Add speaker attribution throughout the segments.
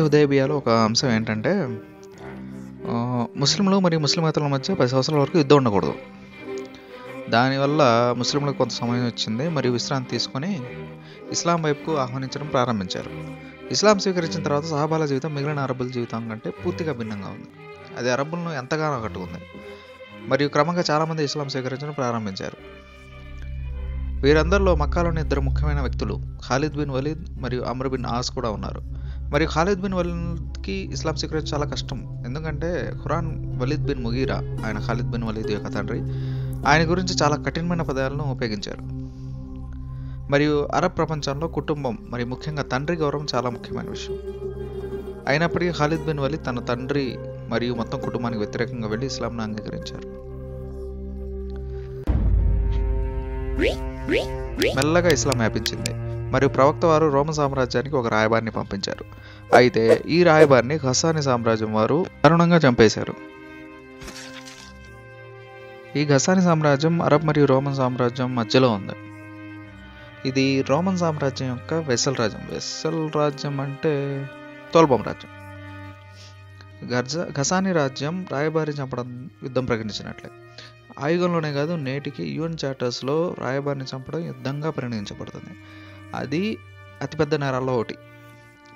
Speaker 1: హుదైబియాలో ఒక అంశం ఏంటంటే ముస్లింలు మరియు ముస్లిమేతరుల మధ్య 10 సంవత్సరాల వరకు యుద్ధం ఉండకూడదు. దానివల్ల ముస్లింలకు కొంత సమయం వచ్చింది మరియు విశ్రాంతి తీసుకొని ఇస్లాం వైపుకు ఆహ్వానించడం ప్రారంభించారు. ఇస్లాం స్వీకరించిన తర్వాత సహాబాల జీవితం మిగిలిన అరబ్బుల జీవితం కంటే పూర్తిగా భిన్నంగా ఉంది. అది అరబ్బులను ఎంతగానో ఆకట్టుకుంది మరియు క్రమంగా చాలామంది ఇస్లాం స్వీకరించడం ప్రారంభించారు. వీరందరిలో మక్కాలోని 2 ముఖ్యమైన వ్యక్తులు ఖాలిద్ బిన్ వలీద్ మరియు అమ్ర్ బిన్ ఆస్ కూడా ఉన్నారు. మరియు ఖాలిద్ బిన్ వలీద్కి ఇస్లాం స్వీకరించడం చాలా కష్టం, ఎందుకంటే ఖురాన్ వలీద్ బిన్ ముగీరా, ఆయన ఖాలిద్ బిన్ వలీద్ యొక్క తండ్రి, ఆయన గురించి చాలా కఠినమైన పదాలను ఉపయోగించారు. మరియు అరబ్ ప్రపంచంలో కుటుంబం మరియు ముఖ్యంగా తండ్రి గౌరవం చాలా ముఖ్యమైన విషయం. అయినప్పటికీ ఖాలిద్ బిన్ వలీద్ తన తండ్రి మరియు మొత్తం కుటుంబానికి వ్యతిరేకంగా వెళ్ళి ఇస్లాంను అంగీకరించారు. మెల్లగా ఇస్లాం వ్యాపించింది మరియు ప్రవక్త వారు రోమన్ సామ్రాజ్యానికి ఒక రాయబారిని పంపించారు. అయితే ఈ రాయబారిని ఘసానీ సామ్రాజ్యం వారు దారుణంగా చంపేశారు. ఈ ఘసానీ సామ్రాజ్యం అరబ్ మరియు రోమన్ సామ్రాజ్యం మధ్యలో ఉంది. ఇది రోమన్ సామ్రాజ్యం యొక్క వెసల్ రాజ్యం. వెసల్ రాజ్యం అంటే తోల్బం రాజ్యం. ఘసానీ రాజ్యం రాయబారి చంపడం యుద్ధం ప్రకటించినట్లే. ఆ యుగంలోనే కాదు, నేటికి యుఎన్ చార్టర్స్లో రాయబారిని చంపడం యుద్ధంగా పరిగణించబడుతుంది. అది అతిపెద్ద నేరాల్లో ఒకటి.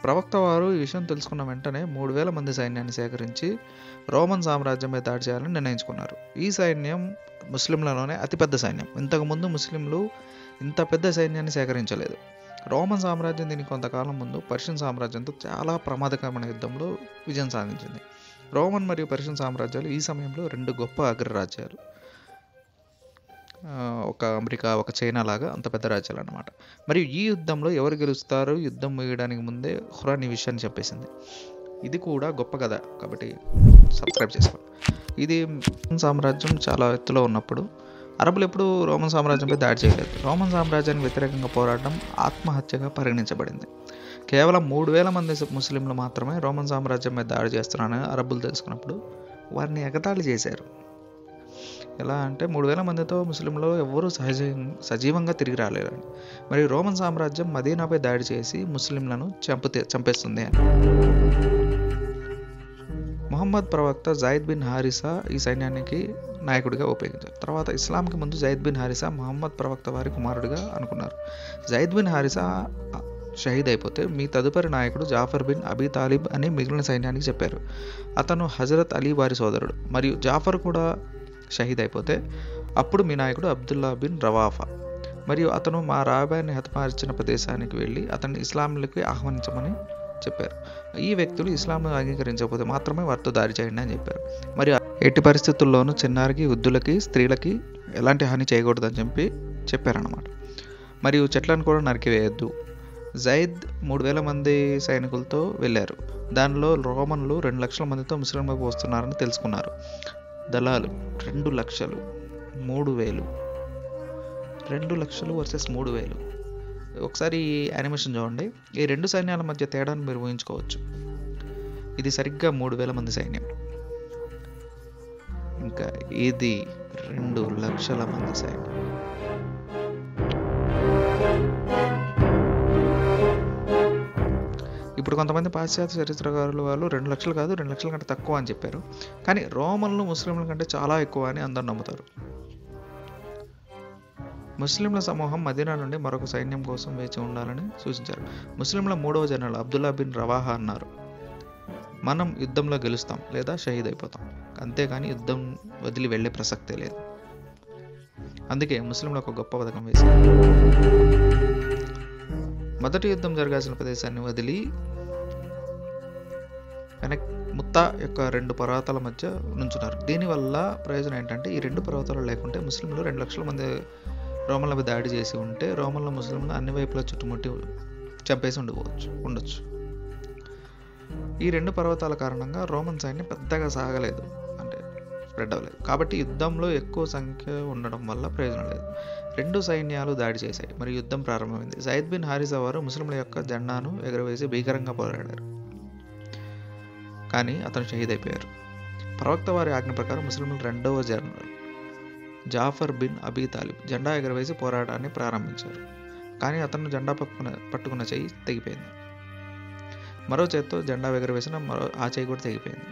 Speaker 1: ప్రవక్త వారు ఈ విషయం తెలుసుకున్న వెంటనే 3000 మంది సైన్యాన్ని సేకరించి రోమన్ సామ్రాజ్యంపై దాడి చేయాలని నిర్ణయించుకున్నారు. ఈ సైన్యం ముస్లింలలోనే అతిపెద్ద సైన్యం. ఇంతకుముందు ముస్లింలు ఇంత పెద్ద సైన్యాన్ని సేకరించలేదు. రోమన్ సామ్రాజ్యం దీనికి కొంతకాలం ముందు పర్షియన్ సామ్రాజ్యంతో చాలా ప్రమాదకరమైన యుద్ధంలో విజయం సాధించింది. రోమన్ మరియు పర్షియన్ సామ్రాజ్యాలు ఈ సమయంలో 2 గొప్ప అగ్రరాజ్యాలు. ఒక అమెరికా, ఒక చైనా లాగా అంత పెద్ద రాజ్యాలు అన్నమాట. మరియు ఈ యుద్ధంలో ఎవరు గెలుస్తారు, యుద్ధం ముగియడానికి ముందే ఖురాన్ ఈ విషయాన్ని చెప్పేసింది. ఇది కూడా గొప్ప కథ, కాబట్టి సబ్స్క్రైబ్ చేసుకోండి. ఇది సామ్రాజ్యం చాలా ఎత్తులో ఉన్నప్పుడు అరబులు ఎప్పుడు రోమన్ సామ్రాజ్యంపై దాడి చేయలేదు. రోమన్ సామ్రాజ్యానికి వ్యతిరేకంగా పోరాడడం ఆత్మహత్యగా పరిగణించబడింది. కేవలం 3000 మంది ముస్లింలు మాత్రమే రోమన్ సామ్రాజ్యంపై దాడి చేస్తున్నారని అరబులు తెలుసుకున్నప్పుడు వారిని ఎగతాళి చేశారు. ఎలా అంటే 3000 మందితో ముస్లింలు ఎవ్వరూ సజీవంగా తిరిగి రాలేరు. మరియు రోమన్ సామ్రాజ్యం మదీనాపై దాడి చేసి ముస్లింలను చంపేస్తుంది అని. ముహమ్మద్ ప్రవక్త జైద్ బిన్ హారిసా ఈ సైన్యానికి నాయకుడిగా ఉపయోగించారు. తర్వాత ఇస్లాంకి ముందు జైద్ బిన్ హారిసా ముహమ్మద్ ప్రవక్త వారి కుమారుడిగా అనుకున్నారు. జైద్ బిన్ హారిసా షహీద్ అయిపోతే మీ తదుపరి నాయకుడు జాఫర్ బిన్ అబీ తాలిబ్ అని మిగిలిన సైన్యానికి చెప్పారు. అతను హజరత్ అలీ వారి సోదరుడు. మరియు జాఫర్ కూడా షహీద్ అయిపోతే అప్పుడు మీ నాయకుడు అబ్దుల్లా బిన్ రవాఫా, మరియు అతను మా రాబాయిని హతమార్చిన ప్రదేశానికి వెళ్ళి అతన్ని ఇస్లాంలోకి ఆహ్వానించమని చెప్పారు. ఈ వ్యక్తులు ఇస్లాంను అంగీకరించకపోతే మాత్రమే వారితో దాడి చేయండి అని చెప్పారు. మరియు ఎట్టి పరిస్థితుల్లోనూ చిన్నారికి, వృద్ధులకి, స్త్రీలకి ఎలాంటి హాని చేయకూడదని చెప్పారన్నమాట. మరియు చెట్లను కూడా నరికివేయద్దు. జైద్ 3000 మంది సైనికులతో వెళ్ళారు. దానిలో రోమన్లు 2 లక్షల మందితో ముస్లింలకు వస్తున్నారని తెలుసుకున్నారు. దళాలు 2 లక్షలు, 3000, 2 లక్షలు వర్సెస్ 3000. ఒకసారి ఈ యానిమేషన్ చూడండి. ఈ 2 సైన్యాల మధ్య తేడాను మీరు ఊహించుకోవచ్చు. ఇది సరిగ్గా 3000 మంది సైన్యం, ఇంకా ఇది 2 లక్షల మంది సైన్యం. ఇప్పుడు కొంతమంది పాశ్చాత్య చరిత్రకారులు వాళ్ళు 2 లక్షలు కాదు, 2 లక్షల కంటే తక్కువ అని చెప్పారు. కానీ రోమన్లు ముస్లింల కంటే చాలా ఎక్కువ అని అందరూ నమ్ముతారు. ముస్లింల సమూహం మదీనా నుండి మరొక సైన్యం కోసం వేచి ఉండాలని సూచించారు. ముస్లింల 3వ జనరల్ అబ్దుల్లా బిన్ రవాహా అన్నారు, మనం యుద్ధంలో గెలుస్తాం లేదా షహీద్ అయిపోతాం, అంతేకాని యుద్ధం వదిలి వెళ్ళే ప్రసక్తే లేదు. అందుకే ముస్లింలకు ఒక గొప్ప పథకం వేశారు. మొదటి యుద్ధం జరగాల్సిన ప్రదేశాన్ని వదిలి ముత్తా యొక్క 2 పర్వతాల మధ్య నుంచున్నారు. దీనివల్ల ప్రయోజనం ఏంటంటే ఈ 2 పర్వతాలు లేకుంటే ముస్లింలు 2 లక్షల మంది రోమన్లపై దాడి చేసి ఉంటే రోమన్ల ముస్లింలు అన్ని వైపులా చుట్టుముట్టి చంపేసి ఉండొచ్చు. ఈ 2 పర్వతాల కారణంగా రోమన్ సైన్యం పెద్దగా సాగలేదు, అంటే స్ప్రెడ్ అవ్వలేదు. కాబట్టి యుద్ధంలో ఎక్కువ సంఖ్య ఉండడం వల్ల ప్రయోజనం లేదు. 2 సైన్యాలు దాడి చేశాయి మరియు యుద్ధం ప్రారంభమైంది. జైద్ బిన్ హారిసా వారు ముస్లింల యొక్క జెండాను ఎగురవేసి భీకరంగా పోరాడారు, కానీ అతను షహీద్ అయిపోయారు. ప్రవక్త వారి ఆజ్ఞ ప్రకారం ముస్లింల 2వ general Jafar bin Abi Talib జెండా ఎగురవేసి పోరాటాన్ని ప్రారంభించారు, కానీ అతను జెండా పట్టుకున్న చెయ్యి తెగిపోయింది. మరో చేత్తో జెండా ఎగరవేసిన ఆ చేయి కూడా తెగిపోయింది.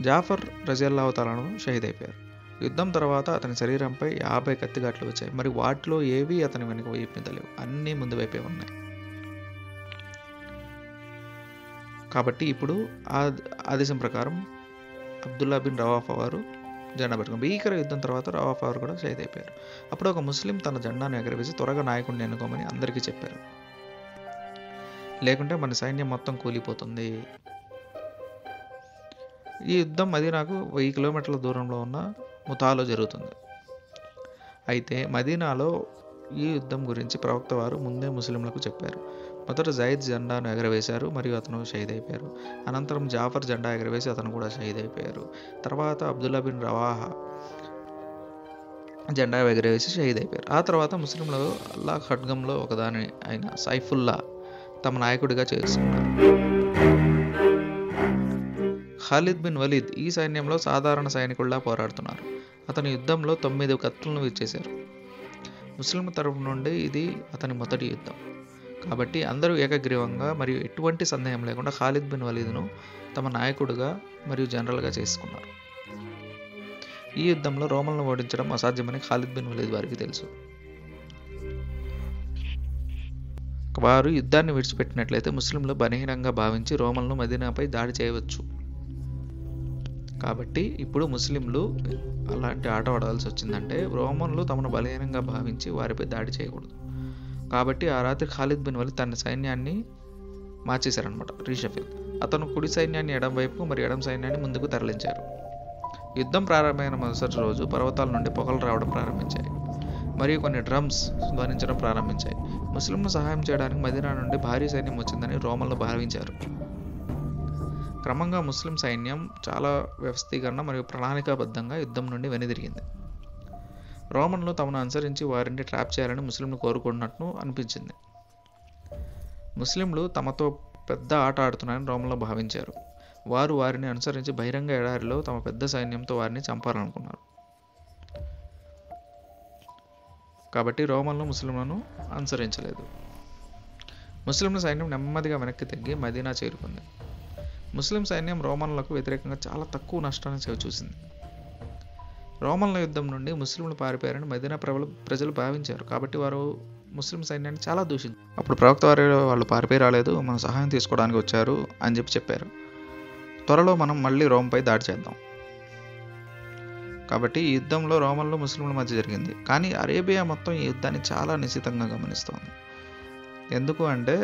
Speaker 1: జాఫర్ రజియల్లాహు తాలాను షహీద్ అయిపోయారు. యుద్ధం తర్వాత అతని శరీరంపై 50 కత్తిఘాట్లు వచ్చాయి. మరి వాటిలో ఏవి అతని వెనుక వైపు మీద లేవు, అన్నీ ముందు వైపే ఉన్నాయి. కాబట్టి ఇప్పుడు ఆ ఆదేశం ప్రకారం అబ్దుల్లా బిన్ రవాఫా వారు జెండా పట్టుకుని భీకర యుద్ధం తర్వాత రవాఫా వారు కూడా షహీద్ అయిపోయారు. అప్పుడు ఒక ముస్లిం తన జెండాను ఎగరవేసి త్వరగా నాయకుడిని ఎన్నుకోమని అందరికీ చెప్పారు. లేకుంటే మన సైన్యం మొత్తం కూలిపోతుంది. ఈ యుద్ధం మదీనాకు 1000 కిలోమీటర్ల దూరంలో ఉన్న ముతాలో జరుగుతుంది. అయితే మదీనాలో ఈ యుద్ధం గురించి ప్రవక్త వారు ముందే ముస్లింలకు చెప్పారు. మొదట జైద్ జెండాను ఎగరవేశారు మరియు అతను షహీద్ అయిపోయారు. అనంతరం జాఫర్ జెండా ఎగరవేసి అతను కూడా షహీద్ అయిపోయారు. తర్వాత అబ్దుల్లా బిన్ రవాహా జెండా ఎగరవేసి షహీద్ అయిపోయారు. ఆ తర్వాత ముస్లింలు అల్లా ఖడ్గంలో ఒకదాని అయిన సైఫుల్లా తమ నాయకుడిగా చేసుకున్నారు. ఖాలిద్ బిన్ వలీద్ ఈ సైన్యంలో సాధారణ సైనికుల్లా పోరాడుతున్నారు. అతని యుద్ధంలో 9 కత్తులను విచ్చేశారు. ముస్లిం తరపు నుండి ఇది అతని మొదటి యుద్ధం. కాబట్టి అందరూ ఏకగ్రీవంగా మరియు ఎటువంటి సందేహం లేకుండా ఖాలిద్ బిన్ వలీద్ను తమ నాయకుడిగా మరియు జనరల్గా చేసుకున్నారు. ఈ యుద్ధంలో రోమన్లను ఓడించడం అసాధ్యమని ఖాలిద్ బిన్ వలీద్ వారికి తెలుసు. వారు యుద్ధాన్ని విడిచిపెట్టినట్లయితే ముస్లింలు బలహీనంగా భావించి రోమన్లు మదీనాపై దాడి చేయవచ్చు. కాబట్టి ఇప్పుడు ముస్లింలు అలాంటి ఆట ఆడాల్సి వచ్చిందంటే రోమన్లు తమను బలహీనంగా భావించి వారిపై దాడి చేయకూడదు. కాబట్టి ఆ రాత్రి ఖాలిద్ బిన్ వలీద్ తన సైన్యాన్ని మార్చేశారనమాట, రీషఫిల్. అతను కుడి సైన్యాన్ని ఎడం వైపు మరియు ఎడం సైన్యాన్ని ముందుకు తరలించారు. యుద్ధం ప్రారంభమైన మరుసటి రోజు పర్వతాల నుండి పొగలు రావడం ప్రారంభించాయి మరియు కొన్ని డ్రమ్స్ ధ్వనించడం ప్రారంభించాయి. ముస్లింలు సహాయం చేయడానికి మదీనా నుండి భారీ సైన్యం వచ్చిందని రోమన్లు భావించారు. క్రమంగా ముస్లిం సైన్యం చాలా వ్యవస్థీకరణ మరియు ప్రణాళికాబద్ధంగా యుద్ధం నుండి వెనుదిరిగింది. రోమన్లు తమను అనుసరించి వారిని ట్రాప్ చేయాలని ముస్లింలు కోరుకున్నట్టు అనిపించింది. ముస్లింలు తమతో పెద్ద ఆట ఆడుతున్నారని రోమన్లు భావించారు. వారు వారిని అనుసరించి బహిరంగ ఎడారిలో తమ పెద్ద సైన్యంతో వారిని చంపాలనుకున్నారు. కాబట్టి రోమన్లు ముస్లింలను అనుసరించలేదు. ముస్లింల సైన్యం నెమ్మదిగా వెనక్కి తగ్గి మదీనా చేరుకుంది. ముస్లిం సైన్యం రోమన్లకు వ్యతిరేకంగా చాలా తక్కువ నష్టాన్ని చవిచూసింది. రోమన్ల యుద్ధం నుండి ముస్లింలు పారిపోయారని మదీనా ప్రజలు భావించారు. కాబట్టి వారు ముస్లిం సైన్యాన్ని చాలా దూషించారు. అప్పుడు ప్రవక్త వారు వాళ్ళు పారిపోయి రాలేదు, మన సహాయం తీసుకోవడానికి వచ్చారు అని చెప్పారు. త్వరలో మనం మళ్ళీ రోమ్పై దాడి చేద్దాం. కాబట్టి ఈ యుద్ధంలో రోమన్లు ముస్లింల మధ్య జరిగింది. కానీ అరేబియా మొత్తం ఈ యుద్ధాన్ని చాలా నిశితంగా గమనిస్తోంది. ఎందుకు అంటే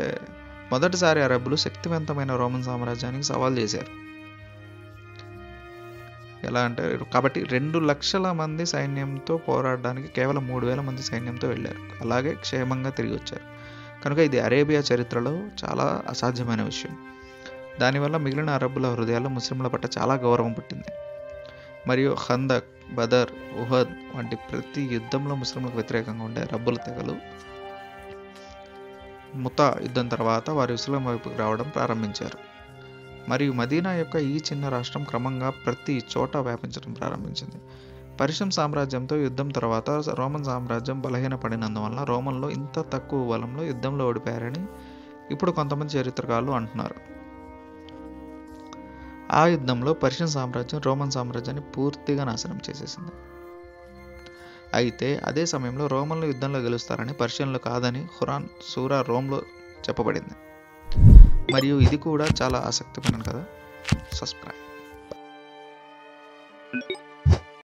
Speaker 1: మొదటిసారి అరబ్బులు శక్తివంతమైన రోమన్ సామ్రాజ్యానికి సవాల్ చేశారు. ఎలా అంటే కాబట్టి 2 లక్షల మంది సైన్యంతో పోరాడడానికి కేవలం 3,000 మంది సైన్యంతో వెళ్ళారు. అలాగే క్షేమంగా తిరిగి వచ్చారు. కనుక ఇది అరేబియా చరిత్రలో చాలా అసాధ్యమైన విషయం. దానివల్ల మిగిలిన అరబ్బుల హృదయాల్లో ముస్లింల పట్ల చాలా గౌరవం పుట్టింది. మరియు ఖందక్, బదర్, ఉహద్ వంటి ప్రతి యుద్ధంలో ముస్లింలకు వ్యతిరేకంగా ఉండే అరబ్బుల తెగలు ముతా యుద్ధం తర్వాత వారు ఇస్లాం వైపుకు రావడం ప్రారంభించారు. మరియు మదీనా యొక్క ఈ చిన్న రాష్ట్రం క్రమంగా ప్రతి చోట వ్యాపించడం ప్రారంభించింది. పర్షియన్ సామ్రాజ్యంతో యుద్ధం తర్వాత రోమన్ సామ్రాజ్యం బలహీనపడినందువల్ల రోమన్లు ఇంత తక్కువ బలంలో యుద్ధంలో ఓడిపోయారని ఇప్పుడు కొంతమంది చరిత్రకారులు అంటున్నారు. ఆ యుద్ధంలో పర్షియన్ సామ్రాజ్యం రోమన్ సామ్రాజ్యాన్ని పూర్తిగా నాశనం చేసేసింది. అయితే అదే సమయంలో రోమన్లు యుద్ధంలో గెలుస్తారని పర్షియన్లు కాదని ఖురాన్ సూరా రోమ్లో చెప్పబడింది. మరియు ఇది కూడా చాలా ఆసక్తికరం కదా. సబ్స్క్రైబ్.